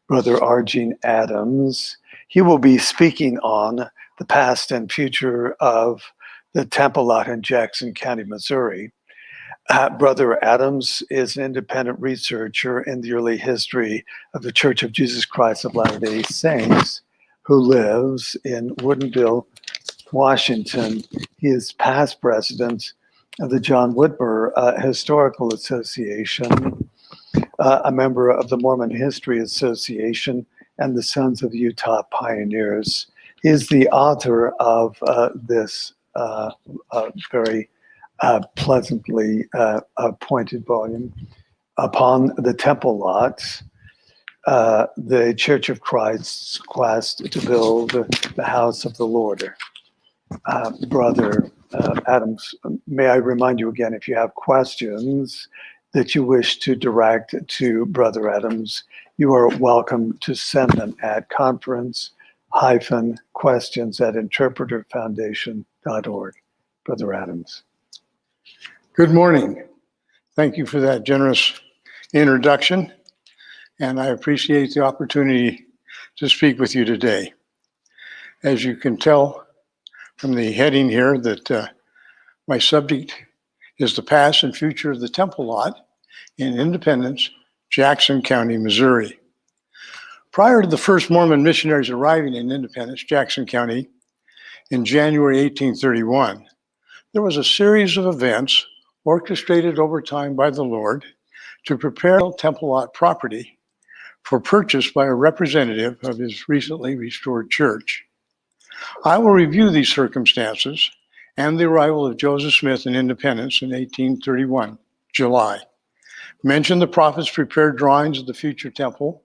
Brother Arjun Adams. He will be speaking on the past and future of the Temple lot in Jackson County, Missouri. Brother Adams is an independent researcher in the early history of the Church of Jesus Christ of Latter-day Saints, who lives in Woodinville, Washington. He is past president of the John Whitmer Historical Association, a member of the Mormon History Association, and the Sons of Utah Pioneers. He is the author of this very pleasantly appointed volume, Upon the Temple Lot, the Church of Christ's Quest to Build the House of the Lord. Brother Adams, may I remind you again, if you have questions that you wish to direct to Brother Adams, you are welcome to send them at conference-questions@interpreterfoundation.org. Brother Adams. Good morning. Thank you for that generous introduction, and I appreciate the opportunity to speak with you today. As you can tell from the heading here that my subject is the past and future of the Temple lot in Independence, Jackson County, Missouri. Prior to the first Mormon missionaries arriving in Independence, Jackson County, in January 1831, there was a series of events orchestrated over time by the Lord to prepare Temple lot property for purchase by a representative of his recently restored church. I will review these circumstances and the arrival of Joseph Smith in Independence in 1831, July, mention the prophet's prepared drawings of the future temple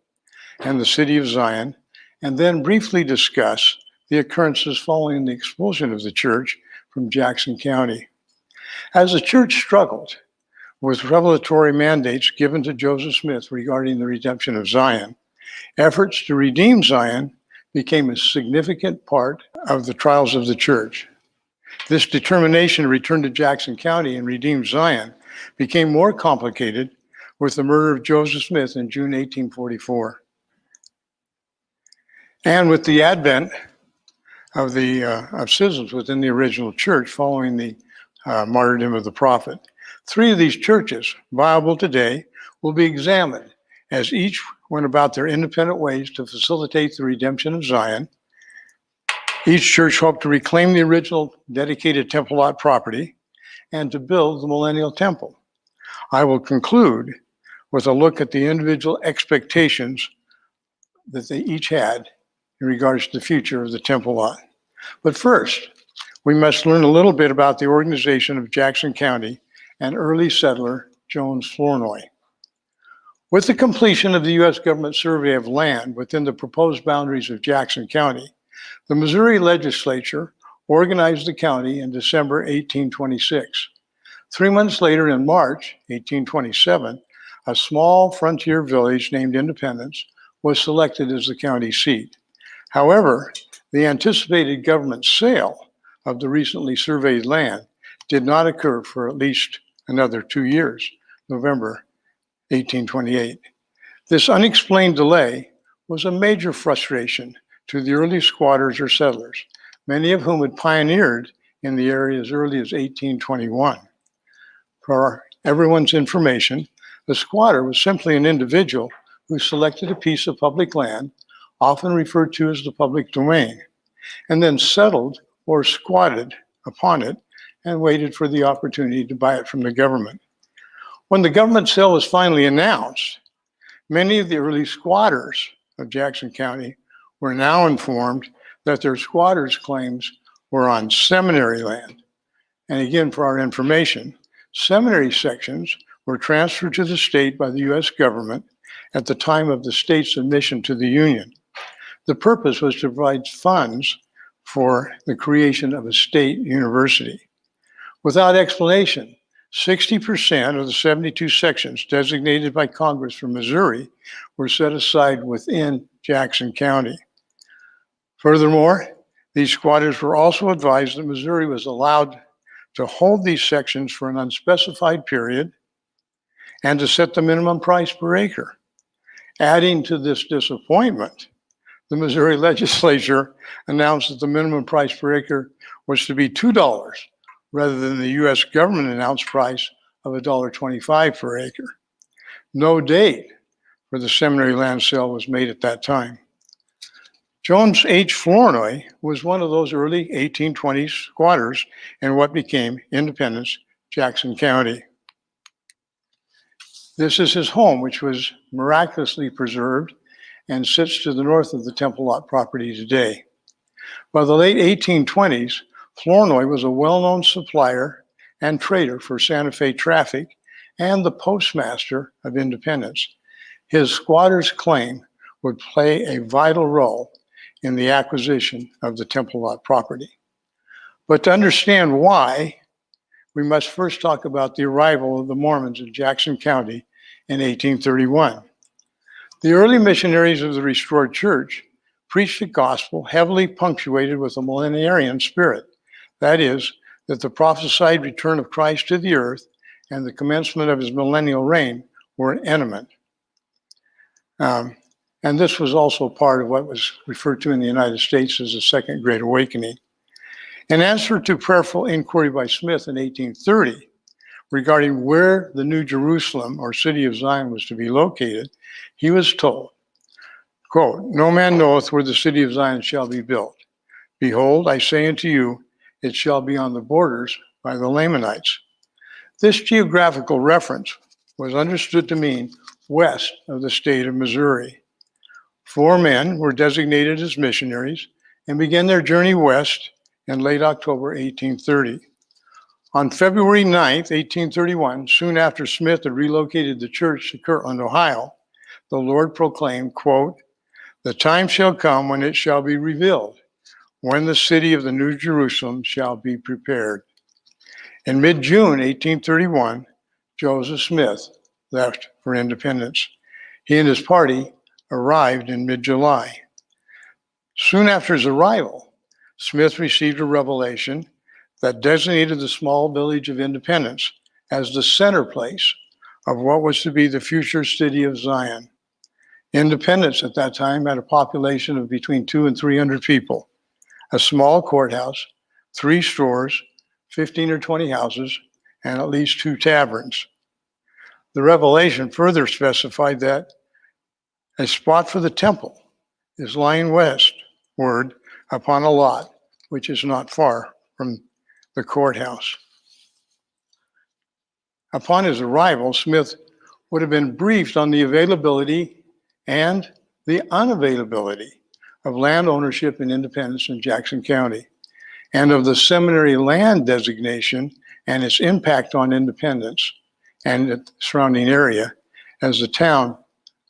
and the city of Zion, and then briefly discuss the occurrences following the expulsion of the church from Jackson County. As the church struggled with revelatory mandates given to Joseph Smith regarding the redemption of Zion, efforts to redeem Zion became a significant part of the trials of the church. This determination to return to Jackson County and redeem Zion became more complicated with the murder of Joseph Smith in June 1844. And with the advent of schisms within the original church following the martyrdom of the prophet. 3 of these churches, viable today, will be examined as each went about their independent ways to facilitate the redemption of Zion. Each church hoped to reclaim the original dedicated temple lot property and to build the millennial temple. I will conclude with a look at the individual expectations that they each had in regards to the future of the temple lot. But first, we must learn a little bit about the organization of Jackson County and early settler Jones Flournoy. With the completion of the U.S. government survey of land within the proposed boundaries of Jackson County, the Missouri legislature organized the county in December 1826. 3 months later, in March 1827, a small frontier village named Independence was selected as the county seat. However, the anticipated government sale of the recently surveyed land did not occur for at least another 2 years, November 1828. This unexplained delay was a major frustration to the early squatters or settlers, many of whom had pioneered in the area as early as 1821. For everyone's information, the squatter was simply an individual who selected a piece of public land, often referred to as the public domain, and then settled or squatted upon it and waited for the opportunity to buy it from the government. When the government sale was finally announced, many of the early squatters of Jackson County were now informed that their squatters' claims were on seminary land. And again, for our information, seminary sections were transferred to the state by the U.S. government at the time of the state's admission to the Union. The purpose was to provide funds for the creation of a state university. Without explanation, 60% of the 72 sections designated by Congress for Missouri were set aside within Jackson County. Furthermore, these squatters were also advised that Missouri was allowed to hold these sections for an unspecified period and to set the minimum price per acre. Adding to this disappointment, the Missouri legislature announced that the minimum price per acre was to be $2 rather than the U.S. government announced price of $1.25 per acre. No date for the seminary land sale was made at that time. Jones H. Flournoy was one of those early 1820s squatters in what became Independence, Jackson County. This is his home, which was miraculously preserved and sits to the north of the Temple Lot property today. By the late 1820s, Flournoy was a well-known supplier and trader for Santa Fe Traffic and the postmaster of Independence. His squatter's claim would play a vital role in the acquisition of the Temple Lot property. But to understand why, we must first talk about the arrival of the Mormons in Jackson County in 1831. The early missionaries of the restored church preached the gospel heavily punctuated with a millenarian spirit. That is, that the prophesied return of Christ to the earth and the commencement of his millennial reign were imminent. And this was also part of what was referred to in the United States as the Second Great Awakening. In answer to prayerful inquiry by Smith in 1830 regarding where the New Jerusalem or city of Zion was to be located, he was told, quote, "No man knoweth where the city of Zion shall be built. Behold, I say unto you, it shall be on the borders by the Lamanites." This geographical reference was understood to mean west of the state of Missouri. 4 men were designated as missionaries and began their journey west in late October 1830. On February 9th, 1831, soon after Smith had relocated the church to Kirtland, Ohio, the Lord proclaimed, quote, "The time shall come when it shall be revealed, when the city of the New Jerusalem shall be prepared." In mid-June 1831, Joseph Smith left for Independence. He and his party arrived in mid-July. Soon after his arrival, Smith received a revelation that designated the small village of Independence as the center place of what was to be the future city of Zion. Independence at that time had a population of between 200 and 300 people, a small courthouse, 3 stores, 15 or 20 houses, and at least 2 taverns. The revelation further specified that a spot for the temple is lying westward upon a lot which is not far from the courthouse. Upon his arrival, Smith would have been briefed on the availability and the unavailability of land ownership in Independence in Jackson County, and of the seminary land designation and its impact on Independence and the surrounding area, as the town,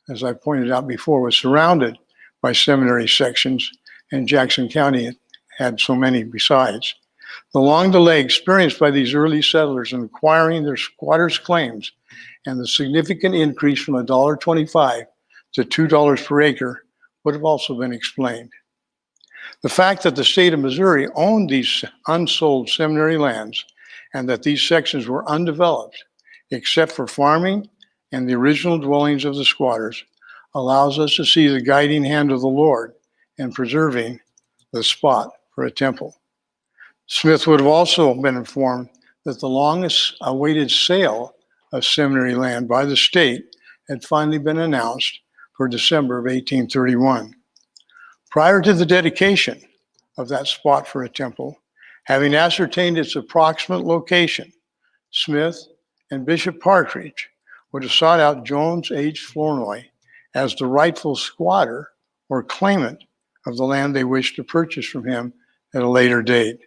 as I pointed out before, was surrounded by seminary sections, and Jackson County had so many besides. The long delay experienced by these early settlers in acquiring their squatters' claims and the significant increase from $1.25 to $2 per acre would have also been explained. The fact that the state of Missouri owned these unsold seminary lands and that these sections were undeveloped, except for farming and the original dwellings of the squatters, allows us to see the guiding hand of the Lord in preserving the spot for a temple. Smith would have also been informed that the longest awaited sale of seminary land by the state had finally been announced for December of 1831. Prior to the dedication of that spot for a temple, having ascertained its approximate location, Smith and Bishop Partridge would have sought out Jones H. Flournoy as the rightful squatter or claimant of the land they wished to purchase from him at a later date.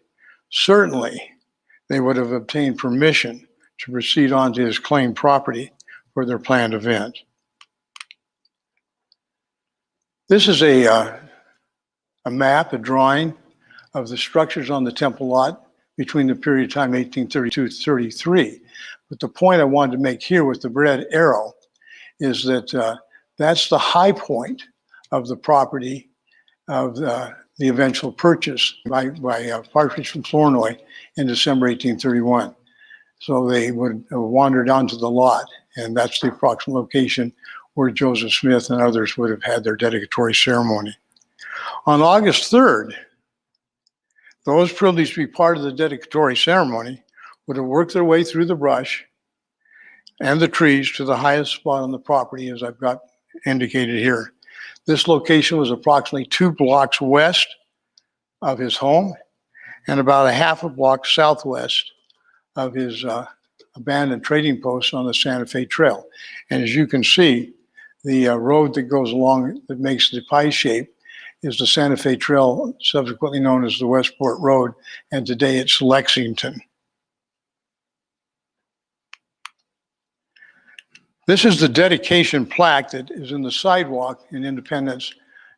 Certainly, they would have obtained permission to proceed on to his claimed property for their planned event. This is a map, a drawing of the structures on the temple lot between the period of time 1832 to 33. But the point I wanted to make here with the red arrow is that that's the high point of the property of the eventual purchase by Partridge from Flournoy in December 1831. So they would wander down to the lot, and that's the approximate location where Joseph Smith and others would have had their dedicatory ceremony. On August 3rd, those privileged to be part of the dedicatory ceremony would have worked their way through the brush and the trees to the highest spot on the property, as I've got indicated here. This location was approximately 2 blocks west of his home and about a half a block southwest of his abandoned trading post on the Santa Fe Trail. And as you can see, the road that goes along that makes the pie shape is the Santa Fe Trail, subsequently known as the Westport Road, and today it's Lexington. This is the dedication plaque that is in the sidewalk in Independence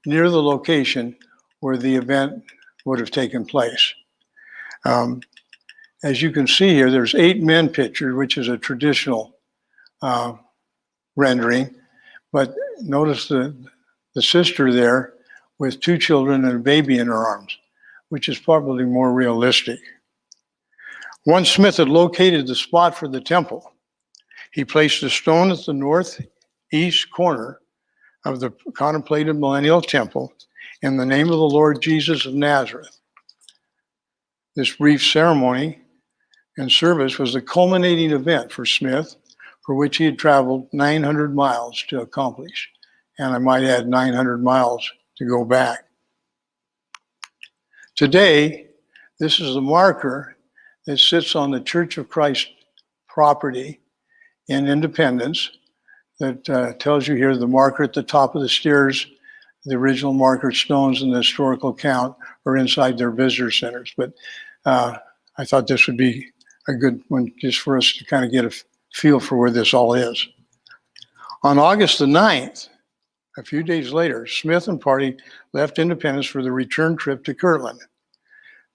near the location where the event would have taken place. As you can see here, there's 8 men pictured, which is a traditional rendering, but notice the sister there with 2 children and a baby in her arms, which is probably more realistic. Once Smith had located the spot for the temple, he placed a stone at the northeast corner of the contemplated millennial temple in the name of the Lord Jesus of Nazareth. This brief ceremony and service was the culminating event for Smith, for which he had traveled 900 miles to accomplish. And I might add 900 miles to go back. Today, this is the marker that sits on the Church of Christ property in Independence that tells you here the marker at the top of the stairs, the original marker stones in the historical count are inside their visitor centers. But I thought this would be a good one just for us to kind of get a feel for where this all is. On August the 9th, a few days later, Smith and party left Independence for the return trip to Kirtland.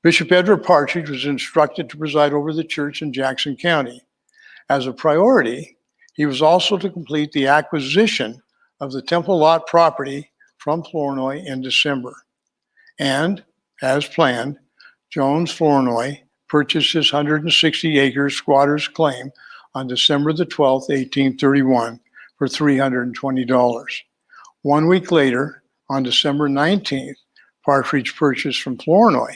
Bishop Edward Partridge was instructed to preside over the church in Jackson County. As a priority, he was also to complete the acquisition of the temple lot property from Flournoy in December. And, as planned, Jones Flournoy purchased his 160-acre squatter's claim on December the 12th, 1831, for $320. 1 week later, on December 19th, Partridge purchased from Flournoy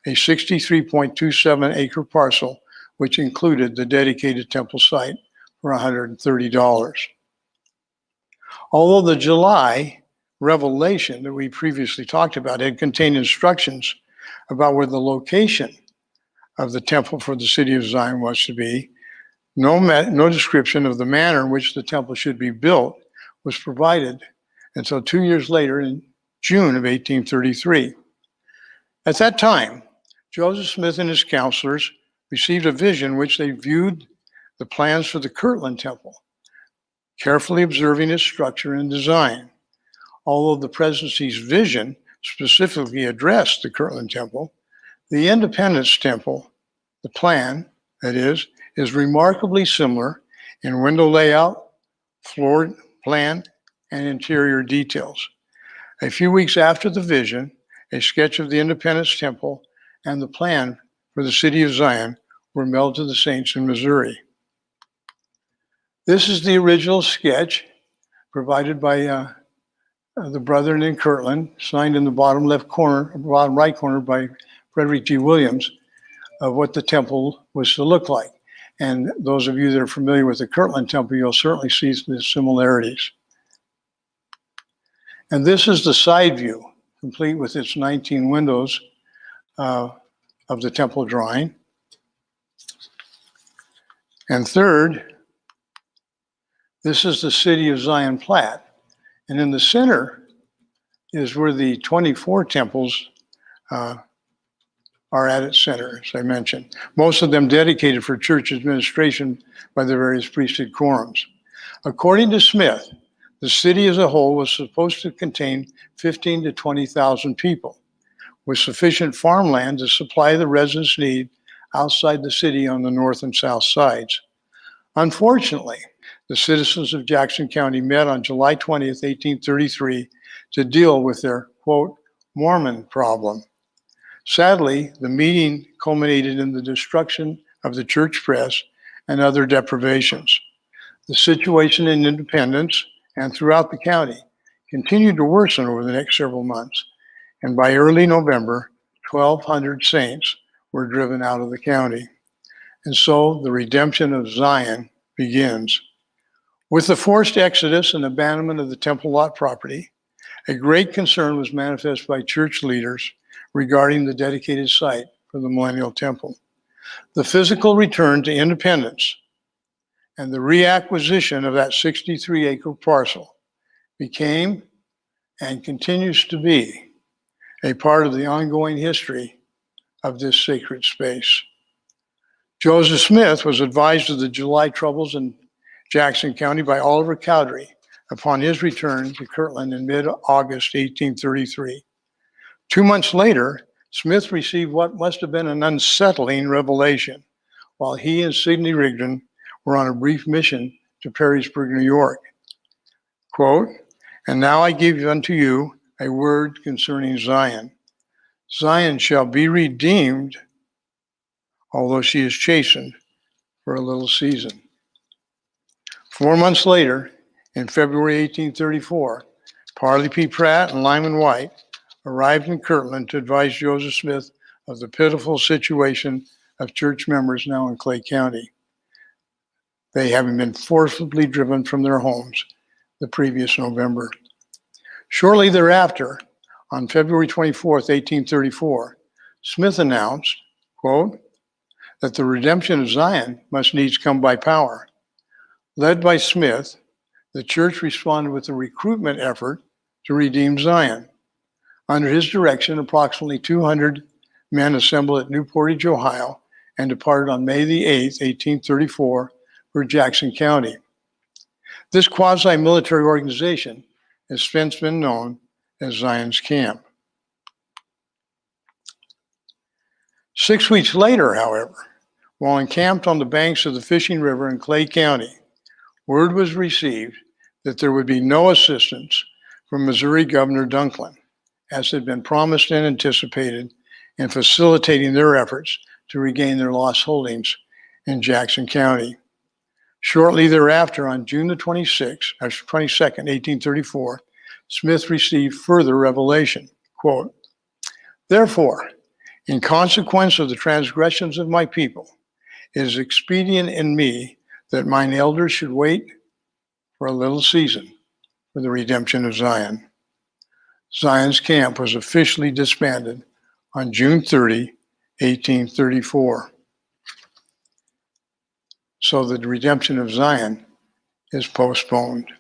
a 63.27-acre parcel, which included the dedicated temple site, for $130. Although the July revelation that we previously talked about had contained instructions about where the location of the temple for the city of Zion was to be, no description of the manner in which the temple should be built was provided until 2 years later in June of 1833. At that time, Joseph Smith and his counselors received a vision which they viewed the plans for the Kirtland Temple, carefully observing its structure and design. Although the presidency's vision specifically addressed the Kirtland Temple, the Independence Temple, the plan, that is remarkably similar in window layout, floor plan, and interior details. A few weeks after the vision, a sketch of the Independence Temple and the plan for the city of Zion were mailed to the saints in Missouri. This is the original sketch provided by the brethren in Kirtland, signed in the bottom right corner by Frederick G. Williams, of what the temple was to look like. And those of you that are familiar with the Kirtland Temple, you'll certainly see the similarities. And this is the side view, complete with its 19 windows of the temple drawing. And third, this is the city of Zion plat. And in the center is where the 24 temples are at its center, as I mentioned. Most of them dedicated for church administration by the various priesthood quorums. According to Smith, the city as a whole was supposed to contain 15 to 20,000 people, with sufficient farmland to supply the residents' need outside the city on the north and south sides. Unfortunately, the citizens of Jackson County met on July 20th, 1833, to deal with their, quote, Mormon problem. Sadly, the meeting culminated in the destruction of the church press and other deprivations. The situation in Independence and throughout the county continued to worsen over the next several months. And by early November, 1,200 saints were driven out of the county. And so the redemption of Zion begins. With the forced exodus and abandonment of the temple lot property, a great concern was manifest by church leaders regarding the dedicated site for the Millennial Temple. The physical return to independence and the reacquisition of that 63-acre parcel became and continues to be a part of the ongoing history of this sacred space. Joseph Smith was advised of the July troubles in Jackson County by Oliver Cowdery upon his return to Kirtland in mid-August 1833. 2 months later, Smith received what must have been an unsettling revelation while he and Sidney Rigdon were on a brief mission to Perrysburg, New York. Quote, "And now I give unto you a word concerning Zion. Zion shall be redeemed, although she is chastened for a little season." 4 months later, in February 1834, Parley P. Pratt and Lyman White arrived in Kirtland to advise Joseph Smith of the pitiful situation of church members now in Clay County, they having been forcibly driven from their homes the previous November. Shortly thereafter, on February 24th, 1834, Smith announced, quote, that the redemption of Zion must needs come by power. Led by Smith, the church responded with a recruitment effort to redeem Zion. Under his direction, approximately 200 men assembled at New Portage, Ohio, and departed on May the 8th, 1834, for Jackson County. This quasi-military organization has since been known as Zion's Camp. 6 weeks later, however, while encamped on the banks of the Fishing River in Clay County, word was received that there would be no assistance from Missouri Governor Dunklin, as had been promised and anticipated in facilitating their efforts to regain their lost holdings in Jackson County. Shortly thereafter, on June the 22nd, 1834, Smith received further revelation, quote, "Therefore, in consequence of the transgressions of my people, it is expedient in me that mine elders should wait for a little season for the redemption of Zion." Zion's Camp was officially disbanded on June 30, 1834. So the redemption of Zion is postponed.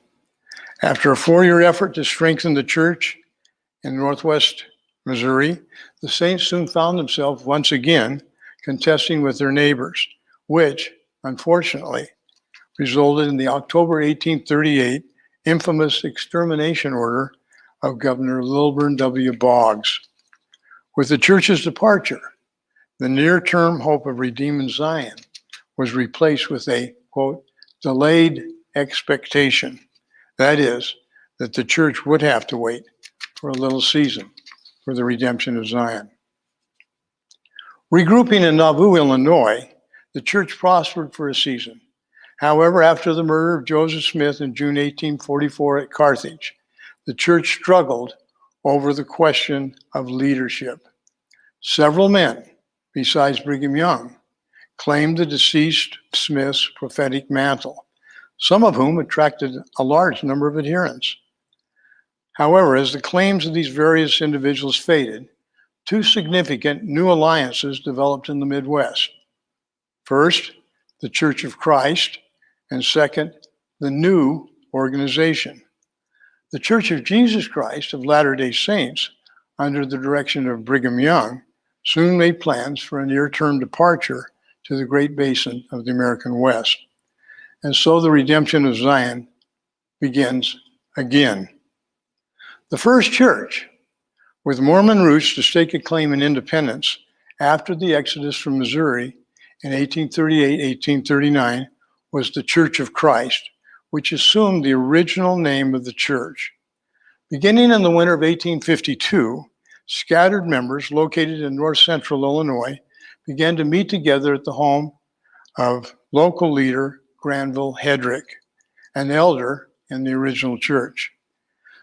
After a 4-year effort to strengthen the church in Northwest Missouri, the saints soon found themselves once again contesting with their neighbors, which, unfortunately, resulted in the October 1838 infamous extermination order of Governor Lilburn W. Boggs. With the church's departure, the near-term hope of redeeming Zion was replaced with a, quote, delayed expectation. That is, that the church would have to wait for a little season for the redemption of Zion. Regrouping in Nauvoo, Illinois, the church prospered for a season. However, after the murder of Joseph Smith in June 1844 at Carthage, the church struggled over the question of leadership. Several men, besides Brigham Young, claimed the deceased Smith's prophetic mantle, some of whom attracted a large number of adherents. However, as the claims of these various individuals faded, two significant new alliances developed in the Midwest. First, the Church of Christ, and second, the New Organization. The Church of Jesus Christ of Latter-day Saints, under the direction of Brigham Young, soon made plans for a near-term departure to the Great Basin of the American West. And so the redemption of Zion begins again. The first church, with Mormon roots to stake a claim in independence after the exodus from Missouri in 1838-1839, was the Church of Christ, which assumed the original name of the church. Beginning in the winter of 1852, scattered members located in north central Illinois began to meet together at the home of local leader Granville Hedrick, an elder in the original church.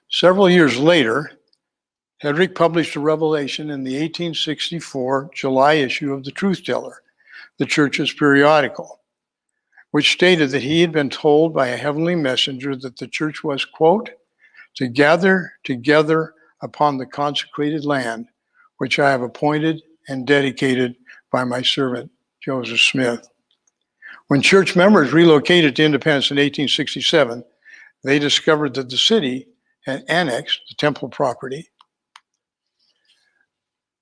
Several years later, Hedrick published a revelation in the 1864 July issue of the Truth Teller, the church's periodical, which stated that he had been told by a heavenly messenger that the church was, quote, to gather together upon the consecrated land, which I have appointed and dedicated by my servant, Joseph Smith. When church members relocated to Independence in 1867, they discovered that the city had annexed the temple property.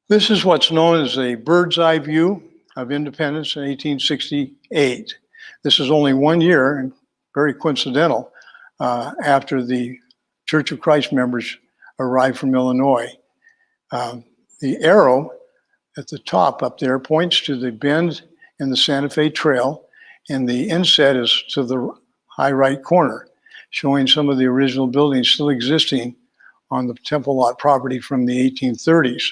This is what's known as a bird's eye view of Independence in 1868. This is only 1 year, and very coincidental, after the Church of Christ members arrived from Illinois. The arrow at the top up there points to the bend in the Santa Fe Trail, and the inset is to the high right corner, showing some of the original buildings still existing on the temple lot property from the 1830s.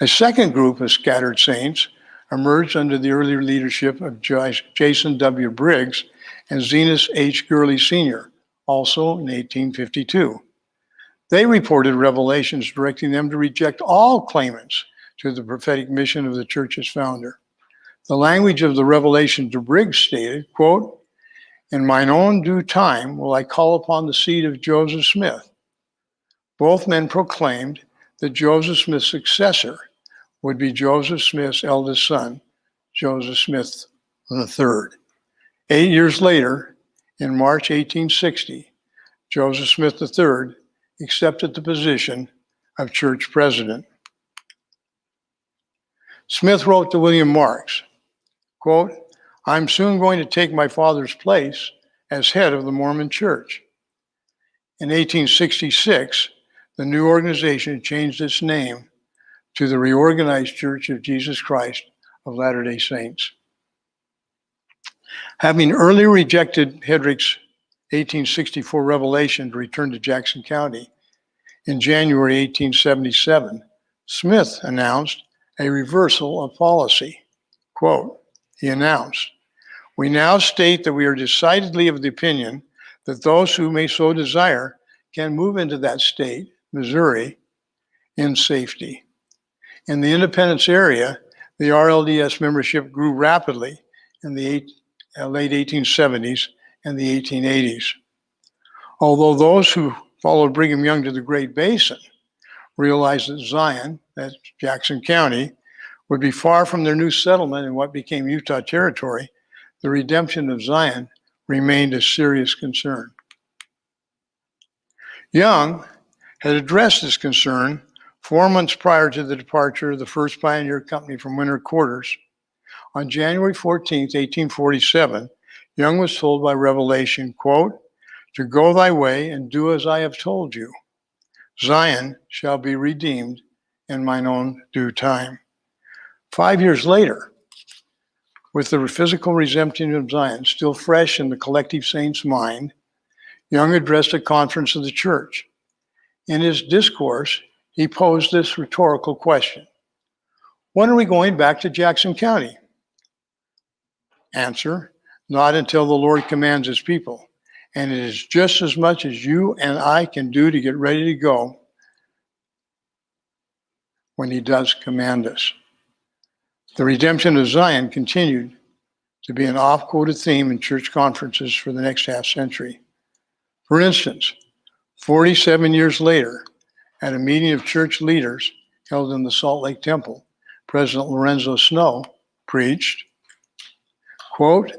A second group of scattered saints emerged under the earlier leadership of Jason W. Briggs and Zenas H. Gurley Sr., also in 1852. They reported revelations directing them to reject all claimants to the prophetic mission of the church's founder. The language of the revelation to Briggs stated, quote, in mine own due time will I call upon the seed of Joseph Smith. Both men proclaimed that Joseph Smith's successor would be Joseph Smith's eldest son, Joseph Smith III. 8 years later, in March 1860, Joseph Smith III accepted the position of church president. Smith wrote to William Marks, quote, I'm soon going to take my father's place as head of the Mormon Church. In 1866, the new organization changed its name to the Reorganized Church of Jesus Christ of Latter-day Saints. Having earlier rejected Hedrick's 1864 revelation to return to Jackson County, in January 1877, Smith announced a reversal of policy. Quote, he announced, we now state that we are decidedly of the opinion that those who may so desire can move into that state, Missouri, in safety. In the Independence area, the RLDS membership grew rapidly in the late 1870s and the 1880s. Although those who followed Brigham Young to the Great Basin realized that Zion, that's Jackson County, would be far from their new settlement in what became Utah Territory, the redemption of Zion remained a serious concern. Young had addressed this concern 4 months prior to the departure of the first pioneer company from winter quarters. On January 14, 1847, Young was told by revelation, quote, to go thy way and do as I have told you. Zion shall be redeemed in mine own due time. 5 years later, with the physical redemption of Zion still fresh in the collective saints' mind, Young addressed a conference of the church. In his discourse, he posed this rhetorical question. When are we going back to Jackson County? Answer, not until the Lord commands his people. And it is just as much as you and I can do to get ready to go when he does command us. The redemption of Zion continued to be an oft-quoted theme in church conferences for the next half century. For instance, 47 years later, at a meeting of church leaders held in the Salt Lake Temple, President Lorenzo Snow preached, quote,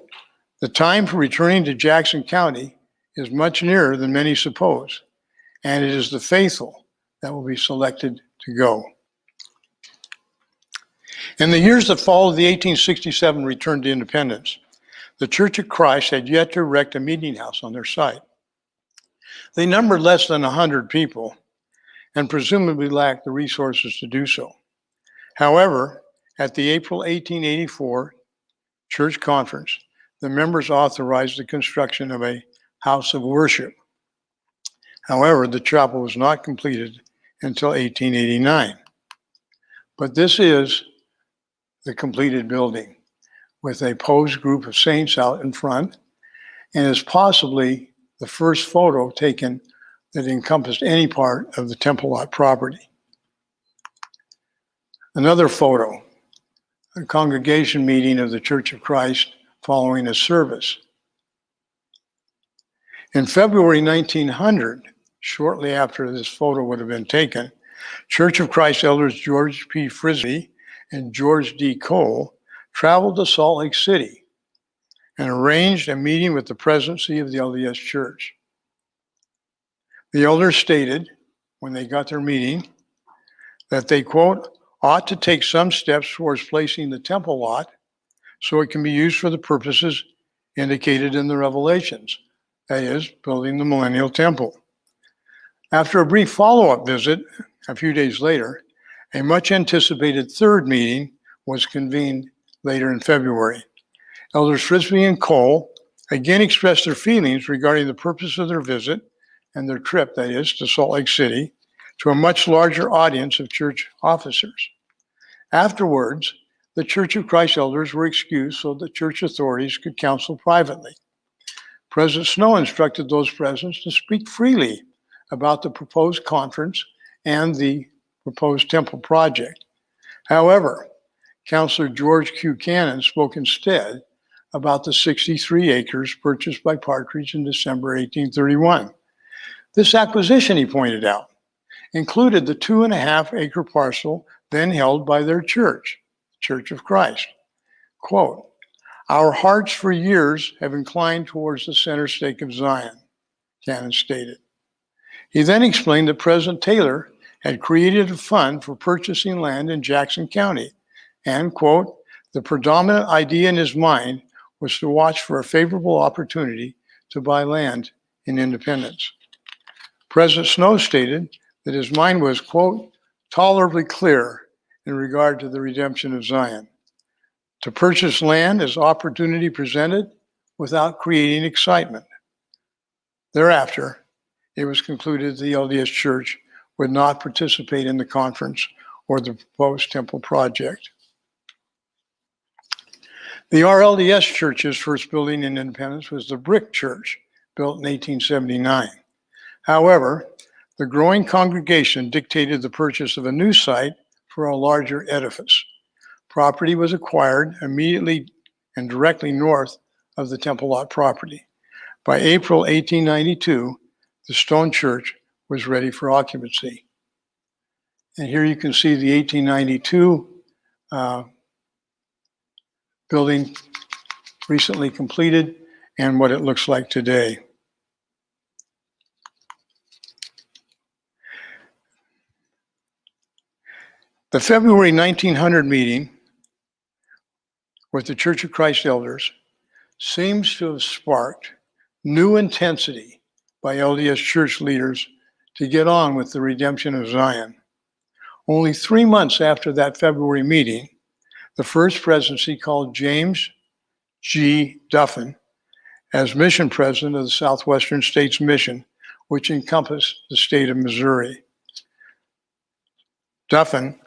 the time for returning to Jackson County is much nearer than many suppose, and it is the faithful that will be selected to go. In the years that followed the 1867 return to independence, the Church of Christ had yet to erect a meeting house on their site. They numbered less than 100 people and presumably lacked the resources to do so. However, at the April 1884 church conference, the members authorized the construction of a house of worship. However, the chapel was not completed until 1889. But this is the completed building with a posed group of saints out in front and is possibly the first photo taken that encompassed any part of the temple lot property. Another photo, a congregation meeting of the Church of Christ following a service. In February 1900, shortly after this photo would have been taken, Church of Christ elders George P. Frisbee and George D. Cole traveled to Salt Lake City and arranged a meeting with the presidency of the LDS Church. The elders stated, when they got their meeting, that they, quote, ought to take some steps towards placing the temple lot so it can be used for the purposes indicated in the Revelations, that is, building the millennial temple. After a brief follow-up visit, a few days later, a much anticipated third meeting was convened later in February. Elders Frisbee and Cole again expressed their feelings regarding the purpose of their visit and their trip, that is, to Salt Lake City, to a much larger audience of church officers. Afterwards, the Church of Christ elders were excused so that church authorities could counsel privately. President Snow instructed those present to speak freely about the proposed conference and the proposed temple project. However, Counselor George Q. Cannon spoke instead about the 63 acres purchased by Partridge in December 1831. This acquisition, he pointed out, included the 2.5 acre parcel then held by their church, Church of Christ. Quote, our hearts for years have inclined towards the center stake of Zion, Cannon stated. He then explained that President Taylor had created a fund for purchasing land in Jackson County, and, quote, the predominant idea in his mind was to watch for a favorable opportunity to buy land in Independence. President Snow stated that his mind was, quote, tolerably clear in regard to the redemption of Zion, to purchase land as opportunity presented without creating excitement. Thereafter, it was concluded the LDS Church would not participate in the conference or the proposed temple project. The RLDS Church's first building in Independence was the Brick Church, built in 1879. However, the growing congregation dictated the purchase of a new site for a larger edifice. Property was acquired immediately and directly north of the temple lot property. By April 1892, the stone church was ready for occupancy. And here you can see the 1892 building recently completed and what it looks like today. The February 1900 meeting with the Church of Christ elders seems to have sparked new intensity by LDS church leaders to get on with the redemption of Zion. Only 3 months after that February meeting, the First Presidency called James G. Duffin as mission president of the Southwestern States Mission, which encompassed the state of Missouri. Duffin,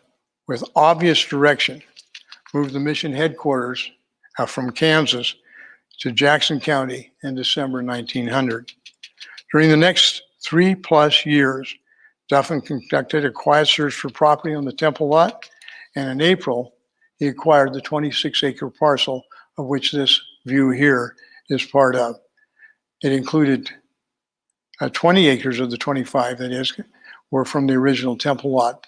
with obvious direction, moved the mission headquarters from Kansas to Jackson County in December 1900. During the next 3+ years, Duffin conducted a quiet search for property on the temple lot, and in April, he acquired the 26-acre parcel of which this view here is part of. It included 20 acres of the 25, that is, were from the original temple lot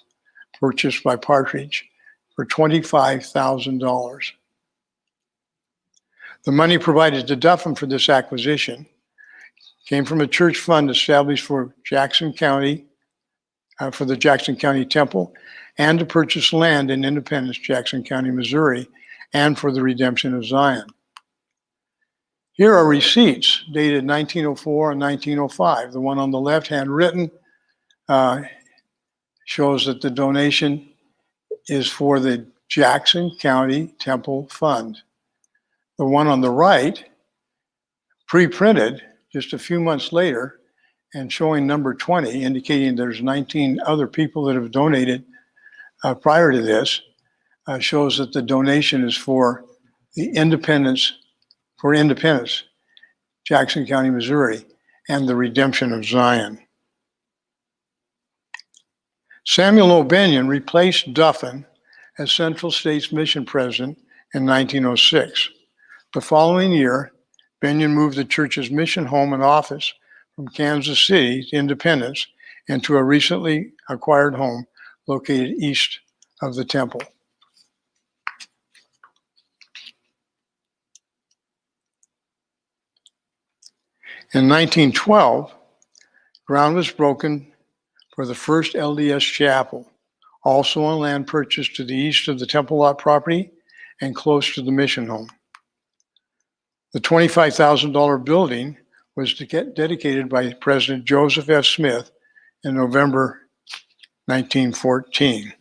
purchased by Partridge for $25,000. The money provided to Duffin for this acquisition came from a church fund established for Jackson County, for the Jackson County Temple, and to purchase land in Independence, Jackson County, Missouri, and for the redemption of Zion. Here are receipts dated 1904 and 1905. The one on the left, handwritten, shows that the donation is for the Jackson County Temple Fund. The one on the right, pre-printed just a few months later, and showing number 20, indicating there's 19 other people that have donated prior to this, shows that the donation is for the Independence, Jackson County, Missouri, and the redemption of Zion. Samuel O. Benyon replaced Duffin as Central States Mission President in 1906. The following year, Benyon moved the church's mission home and office from Kansas City to Independence into a recently acquired home located east of the temple. In 1912, ground was broken for the first LDS chapel, also on land purchased to the east of the temple lot property and close to the mission home. The $25,000 building was dedicated by President Joseph F. Smith in November 1914.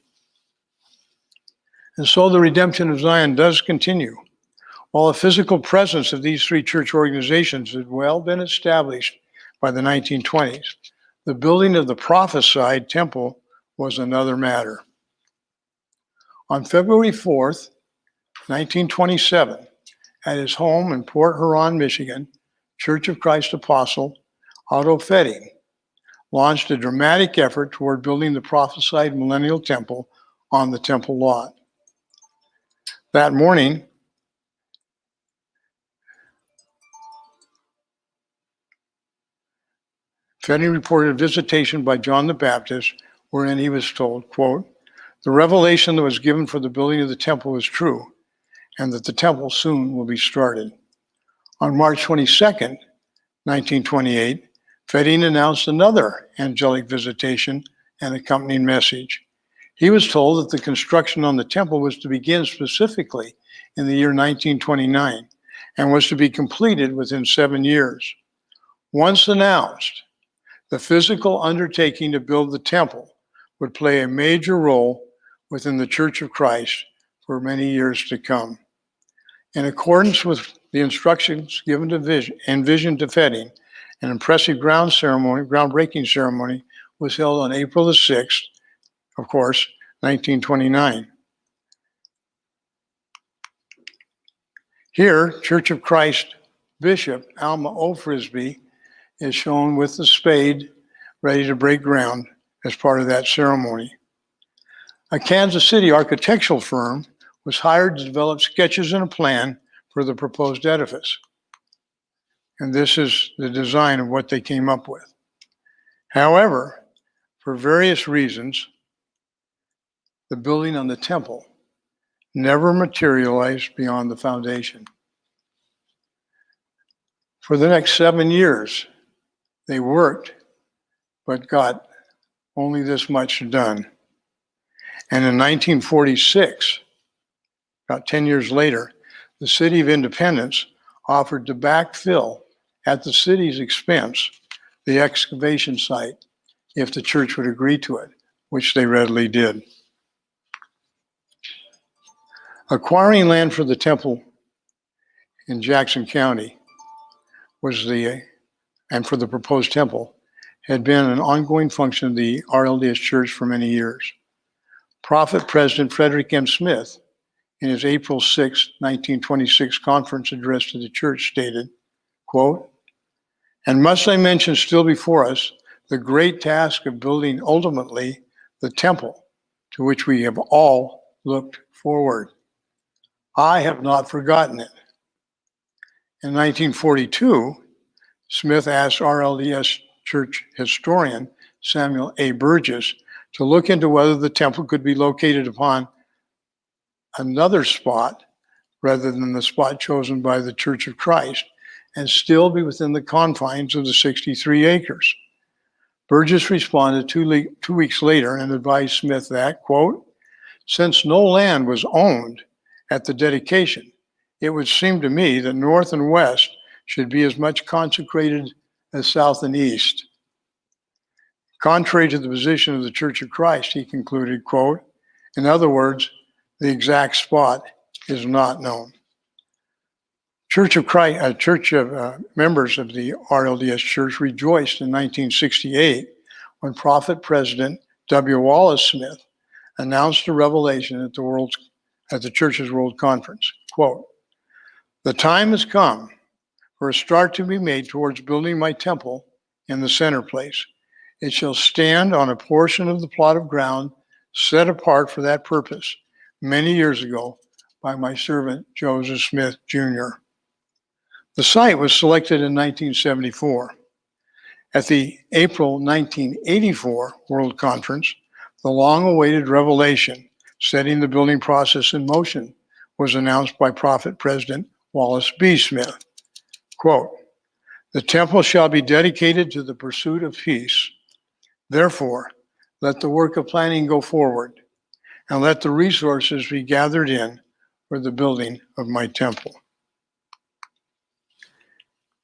And so the redemption of Zion does continue. While the physical presence of these three church organizations had well been established by the 1920s, the building of the Prophesied temple was another matter. On February 4th, 1927, at his home in Port Huron, Michigan, Church of Christ Apostle Otto Fetting launched a dramatic effort toward building the Prophesied Millennial Temple on the temple lot. That morning, Fetting reported a visitation by John the Baptist, wherein he was told, quote, "The revelation that was given for the building of the temple is true, and that the temple soon will be started." On March 22nd, 1928, Fetting announced another angelic visitation and accompanying message. He was told that the construction on the temple was to begin specifically in the year 1929 and was to be completed within 7 years. Once announced, the physical undertaking to build the temple would play a major role within the Church of Christ for many years to come. In accordance with the instructions given to vision to Fetting, an impressive groundbreaking ceremony was held on April the 6th, of course, 1929. Here, Church of Christ Bishop Alma O. Frisbee is shown with the spade ready to break ground as part of that ceremony. A Kansas City architectural firm was hired to develop sketches and a plan for the proposed edifice. And this is the design of what they came up with. However, for various reasons, the building on the temple never materialized beyond the foundation. For the next 7 years, they worked, but got only this much done. And in 1946, about 10 years later, the City of Independence offered to backfill at the city's expense the excavation site if the church would agree to it, which they readily did. Acquiring land for the temple in Jackson County and for the proposed temple had been an ongoing function of the RLDS Church for many years. Prophet President Frederick M. Smith, in his April 6, 1926 conference address to the church stated, quote, "And must I mention still before us the great task of building ultimately the temple to which we have all looked forward. I have not forgotten it." In 1942, Smith asked RLDS church historian Samuel A. Burgess to look into whether the temple could be located upon another spot rather than the spot chosen by the Church of Christ and still be within the confines of the 63 acres. Burgess responded 2 weeks later and advised Smith that, quote, "Since no land was owned at the dedication, it would seem to me that north and west should be as much consecrated as south and east." Contrary to the position of the Church of Christ, he concluded, quote, "In other words, the exact spot is not known." Members of the RLDS Church rejoiced in 1968 when Prophet President W. Wallace Smith announced a revelation at the church's World Conference. Quote, "The time has come for a start to be made towards building my temple in the center place. It shall stand on a portion of the plot of ground set apart for that purpose many years ago by my servant Joseph Smith, Jr. The site was selected in 1974. At the April 1984 World Conference, the long-awaited revelation setting the building process in motion was announced by Prophet President Wallace B. Smith. Quote, "The temple shall be dedicated to the pursuit of peace. Therefore, let the work of planning go forward, and let the resources be gathered in for the building of my temple."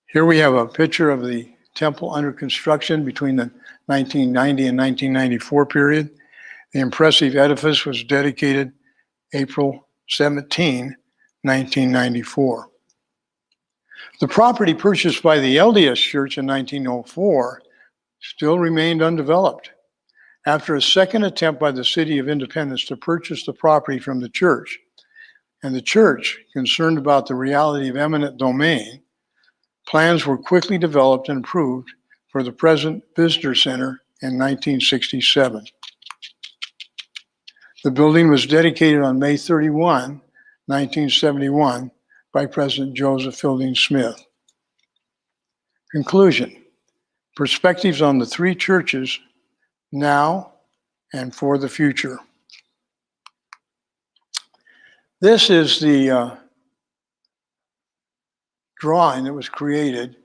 Here we have a picture of the temple under construction between the 1990 and 1994 period. The impressive edifice was dedicated April 17, 1994. The property purchased by the LDS Church in 1904 still remained undeveloped. After a second attempt by the City of Independence to purchase the property from the church, and the church, concerned about the reality of eminent domain, plans were quickly developed and approved for the present visitor center in 1967. The building was dedicated on May 31, 1971, by President Joseph Fielding Smith. Conclusion: perspectives on the three churches now and for the future. This is the drawing that was created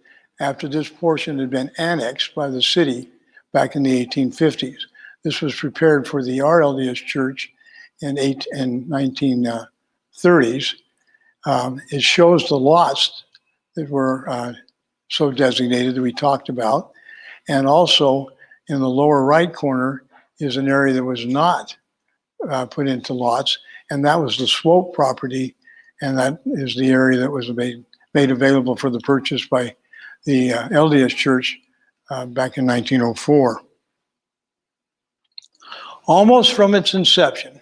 after this portion had been annexed by the city back in the 1850s. This was prepared for the RLDS Church in 1930s. It shows the lots that were so designated that we talked about. And also in the lower right corner is an area that was not put into lots, and that was the Swope property, and that is the area that was made available for the purchase by the LDS Church back in 1904. Almost from its inception,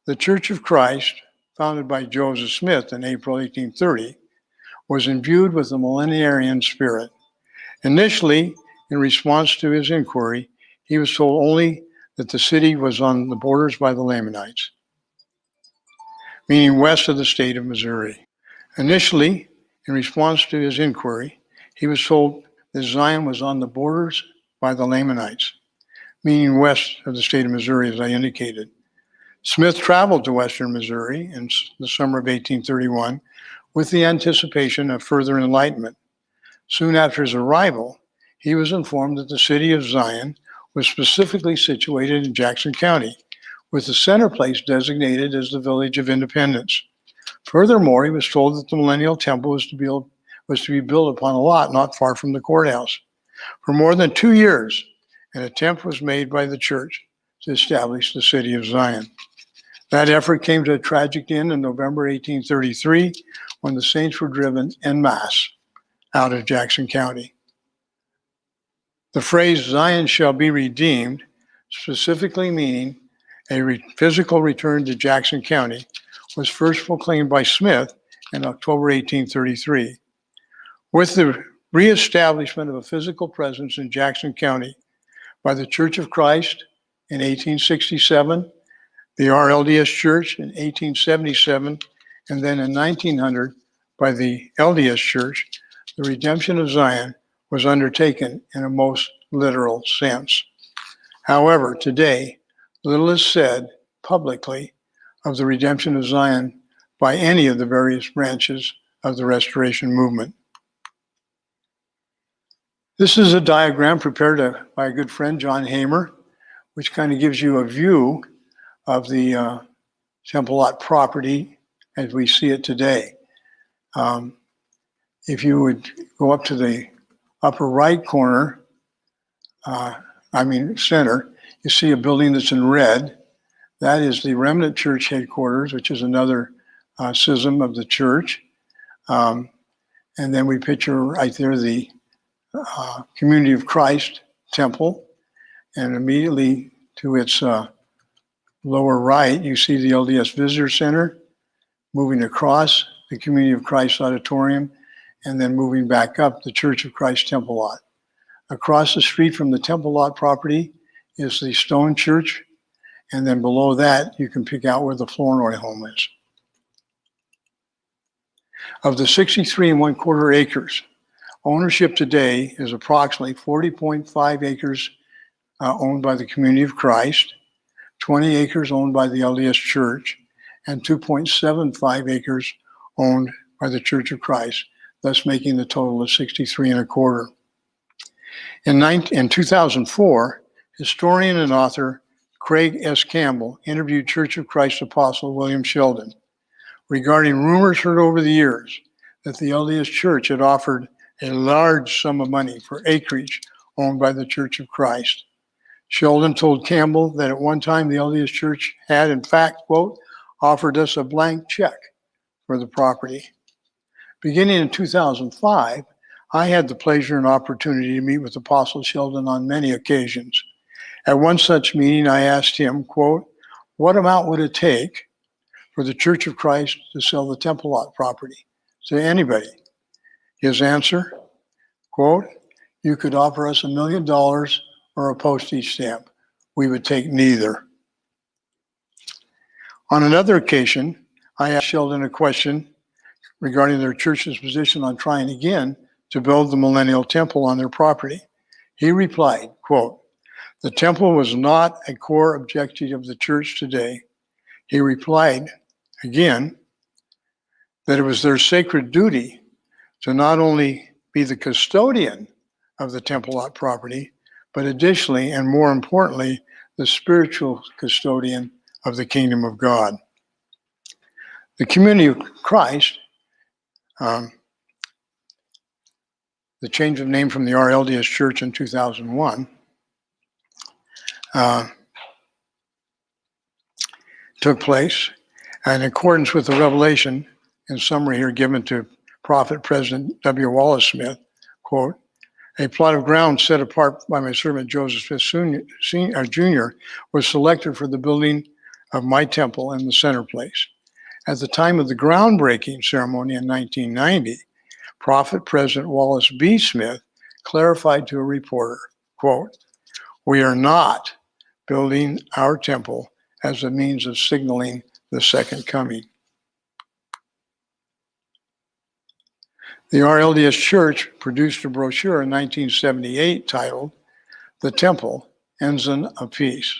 the Church of Christ, founded by Joseph Smith in April 1830, was imbued with the millenarian spirit. Initially, in response to his inquiry, he was told only that the city was on the borders by the Lamanites, meaning west of the state of Missouri. Initially, in response to his inquiry, he was told that Zion was on the borders by the Lamanites, meaning west of the state of Missouri, as I indicated. Smith traveled to western Missouri in the summer of 1831 with the anticipation of further enlightenment. Soon after his arrival, he was informed that the city of Zion was specifically situated in Jackson County, with the center place designated as the Village of Independence. Furthermore, he was told that the Millennial Temple was to be built upon a lot not far from the courthouse. For more than 2 years, an attempt was made by the church to establish the city of Zion. That effort came to a tragic end in November 1833, when the saints were driven en masse out of Jackson County. The phrase "Zion shall be redeemed," specifically meaning a physical return to Jackson County, was first proclaimed by Smith in October 1833. With the reestablishment of a physical presence in Jackson County by the Church of Christ in 1867, the RLDS Church in 1877, and then in 1900 by the LDS Church, the redemption of Zion was undertaken in a most literal sense. However, today, little is said publicly of the redemption of Zion by any of the various branches of the Restoration Movement. This is a diagram prepared by a good friend, John Hamer, which kind of gives you a view of the temple lot property as we see it today. If you would go up to the upper right corner, center, you see a building that's in red. That is the Remnant Church headquarters, which is another schism of the church. And then we picture right there the Community of Christ Temple, and immediately to its lower right, you see the LDS Visitor Center moving across the Community of Christ Auditorium, and then moving back up the Church of Christ Temple Lot. Across the street from the Temple Lot property is the Stone Church, and then below that, you can pick out where the Flournoy home is. Of the 63 1/4 acres, ownership today is approximately 40.5 acres owned by the Community of Christ, 20 acres owned by the LDS Church, and 2.75 acres owned by the Church of Christ, thus making the total of 63 1/4. In 2004, historian and author Craig S. Campbell interviewed Church of Christ apostle William Sheldon regarding rumors heard over the years that the LDS Church had offered a large sum of money for acreage owned by the Church of Christ. Sheldon told Campbell that at one time the LDS Church had, in fact, quote, offered us a blank check for the property. Beginning in 2005, I had the pleasure and opportunity to meet with Apostle Sheldon on many occasions. At one such meeting, I asked him, quote, what amount would it take for the Church of Christ to sell the Temple Lot property to anybody? His answer, quote, you could offer us $1 million or a postage stamp. We would take neither. On another occasion, I asked Sheldon a question regarding their church's position on trying again to build the Millennial Temple on their property. He replied, quote, the temple was not a core objective of the church today. He replied, again, that it was their sacred duty to not only be the custodian of the Temple Lot property, but additionally, and more importantly, the spiritual custodian of the kingdom of God. The Community of Christ, the change of name from the RLDS Church in 2001, took place in accordance with the revelation, in summary here given to Prophet President W. Wallace Smith, quote, a plot of ground set apart by my servant Joseph Smith Jr. was selected for the building of my temple in the center place. At the time of the groundbreaking ceremony in 1990, Prophet President Wallace B. Smith clarified to a reporter, quote, we are not building our temple as a means of signaling the second coming. The RLDS Church produced a brochure in 1978 titled, The Temple, Ensign of Peace.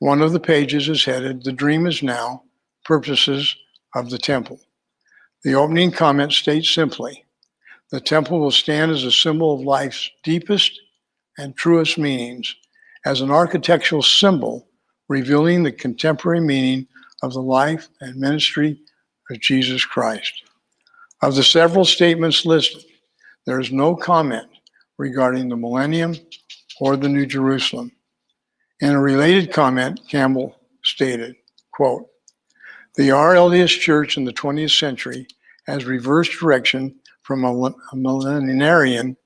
One of the pages is headed, The Dream is Now, Purposes of the Temple. The opening comment states simply, the temple will stand as a symbol of life's deepest and truest meanings, as an architectural symbol revealing the contemporary meaning of the life and ministry of Jesus Christ. Of the several statements listed, there is no comment regarding the millennium or the New Jerusalem. In a related comment, Campbell stated, quote, the RLDS Church in the 20th century has reversed direction from a millenarian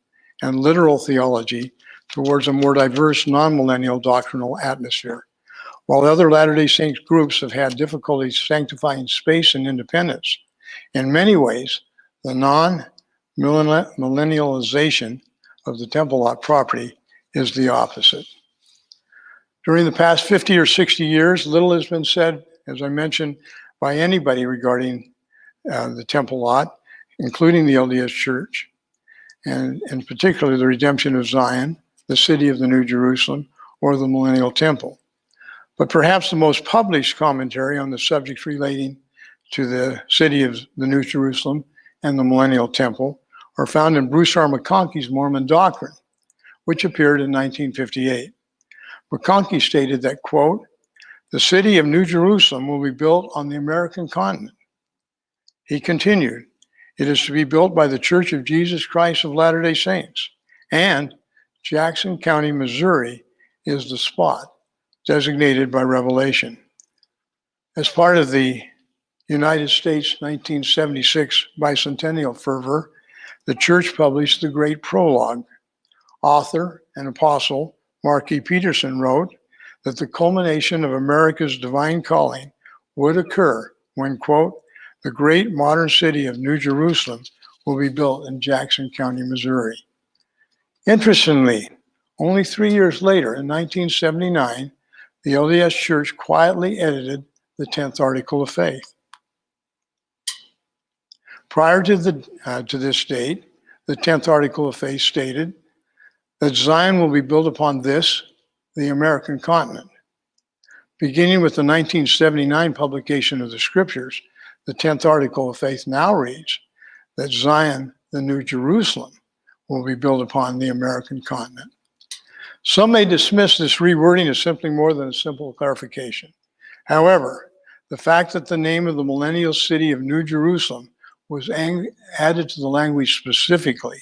and literal theology towards a more diverse non-millennial doctrinal atmosphere. While other Latter-day Saints groups have had difficulty sanctifying space and independence, in many ways, the non-millennialization of the Temple Lot property is the opposite. During the past 50 or 60 years, little has been said, as I mentioned, by anybody regarding the Temple Lot, including the LDS Church, and in particular the redemption of Zion, the city of the New Jerusalem, or the Millennial Temple. But perhaps the most published commentary on the subjects relating to the city of the New Jerusalem and the Millennial Temple are found in Bruce R. McConkie's Mormon Doctrine, which appeared in 1958. McConkie stated that, quote, the city of New Jerusalem will be built on the American continent. He continued, it is to be built by the Church of Jesus Christ of Latter-day Saints, and Jackson County, Missouri is the spot designated by Revelation. As part of the United States 1976 bicentennial fervor, the church published the Great Prologue. Author and apostle Mark E. Peterson wrote that the culmination of America's divine calling would occur when, quote, the great modern city of New Jerusalem will be built in Jackson County, Missouri. Interestingly, only 3 years later, in 1979, the LDS Church quietly edited the 10th Article of Faith. Prior to this date, the 10th Article of Faith stated that Zion will be built upon this, the American continent. Beginning with the 1979 publication of the Scriptures, the 10th Article of Faith now reads that Zion, the New Jerusalem, will be built upon the American continent. Some may dismiss this rewording as simply more than a simple clarification. However, the fact that the name of the millennial city of New Jerusalem was added to the language specifically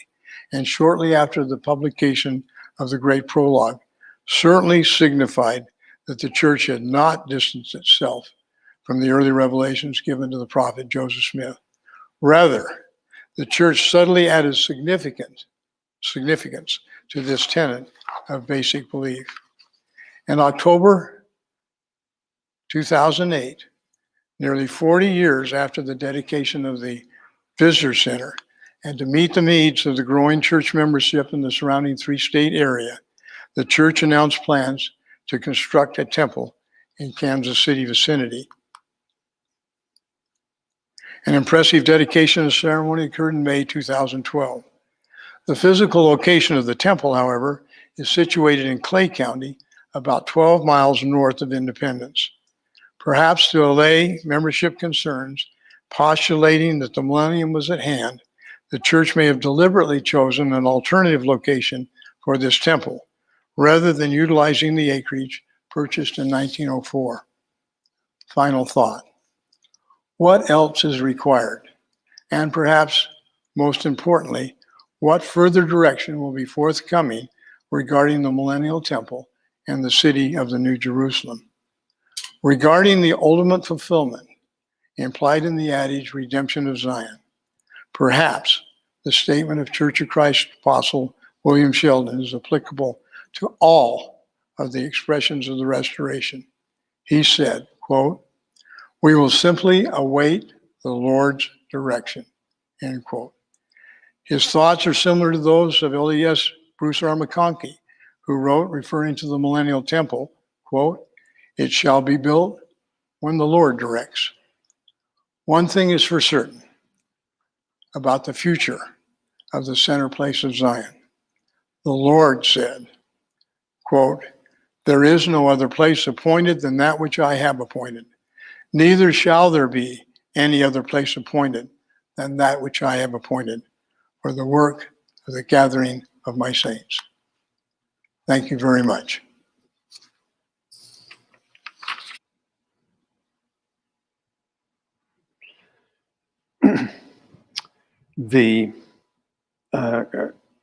and shortly after the publication of the Great Prologue certainly signified that the church had not distanced itself from the early revelations given to the prophet Joseph Smith. Rather, the church subtly added significance to this tenet of basic belief. In October 2008, nearly 40 years after the dedication of the Visitor Center, and to meet the needs of the growing church membership in the surrounding three-state area, the church announced plans to construct a temple in Kansas City vicinity. An impressive dedication ceremony occurred in May 2012. The physical location of the temple, however, is situated in Clay County, about 12 miles north of Independence. Perhaps to allay membership concerns, postulating that the millennium was at hand, the church may have deliberately chosen an alternative location for this temple, rather than utilizing the acreage purchased in 1904. Final thought. What else is required? And perhaps most importantly, what further direction will be forthcoming regarding the millennial temple and the city of the New Jerusalem? Regarding the ultimate fulfillment implied in the adage, redemption of Zion, perhaps the statement of Church of Christ Apostle William Sheldon is applicable to all of the expressions of the restoration. He said, quote, "We will simply await the Lord's direction," end quote. His thoughts are similar to those of LDS Bruce R. McConkie, who wrote, referring to the millennial temple, quote, "It shall be built when the Lord directs." One thing is for certain about the future of the center place of Zion. The Lord said, quote, "There is no other place appointed than that which I have appointed. Neither shall there be any other place appointed than that which I have appointed for the work of the gathering of my saints." Thank you very much. The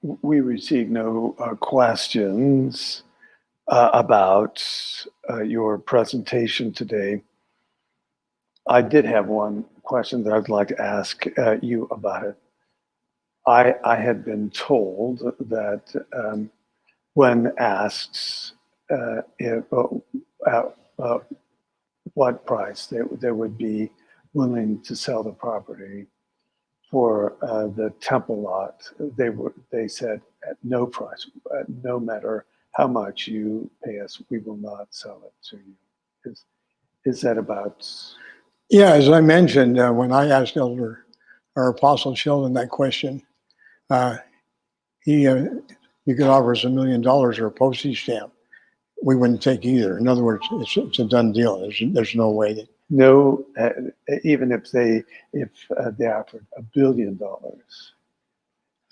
we received no questions about your presentation today. I did have one question that I'd like to ask you about it. I had been told that when asked what price they would be willing to sell the property for the temple lot, they said at no price, no matter how much you pay us, we will not sell it to you. Is that about? Yeah, as I mentioned, when I asked Elder or Apostle Sheldon that question, you could offer us $1 million or a postage stamp. We wouldn't take either. In other words, it's a done deal. There's no way that. No, even if they offered $1 billion.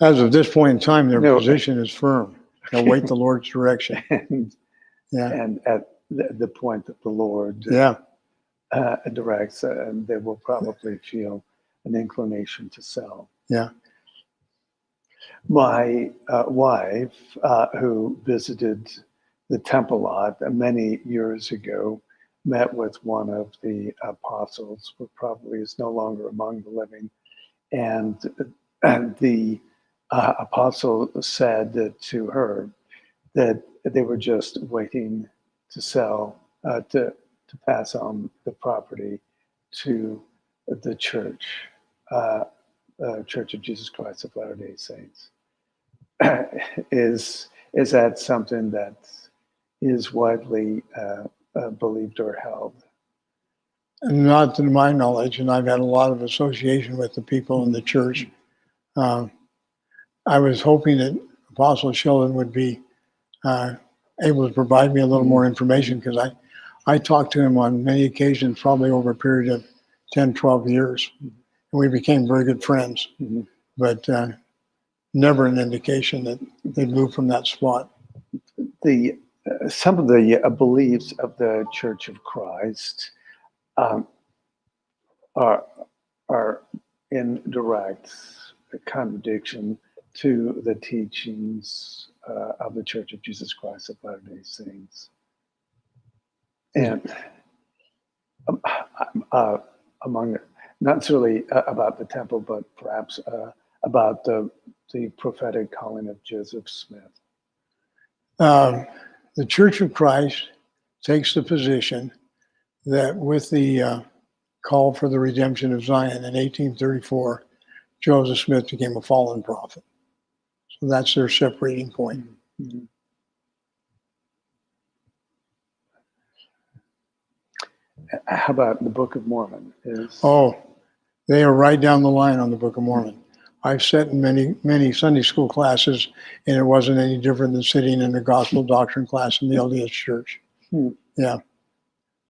As of this point in time, their position is firm. They'll wait the Lord's direction. And at the point that the Lord directs, they will probably feel an inclination to sell. Yeah. My wife, who visited the temple lot many years ago, met with one of the apostles, who probably is no longer among the living, and the apostle said to her that they were just waiting to sell, to pass on the property to the church. Church of Jesus Christ of Latter-day Saints. Is that something that is widely believed or held? Not to my knowledge, and I've had a lot of association with the people in the church. I was hoping that Apostle Sheldon would be able to provide me a little more information, because I talked to him on many occasions, probably over a period of 10, 12 years. And we became very good friends, but never an indication that they'd moved from that spot. Some of the beliefs of the Church of Christ are in direct contradiction to the teachings of the Church of Jesus Christ of Latter-day Saints. And among, not necessarily about the temple, but perhaps about the prophetic calling of Joseph Smith. The Church of Christ takes the position that with the call for the redemption of Zion in 1834, Joseph Smith became a fallen prophet. So that's their separating point. How about the Book of Mormon? They are right down the line on the Book of Mormon. I've sat in many Sunday school classes, and it wasn't any different than sitting in a gospel doctrine class in the LDS church. Yeah.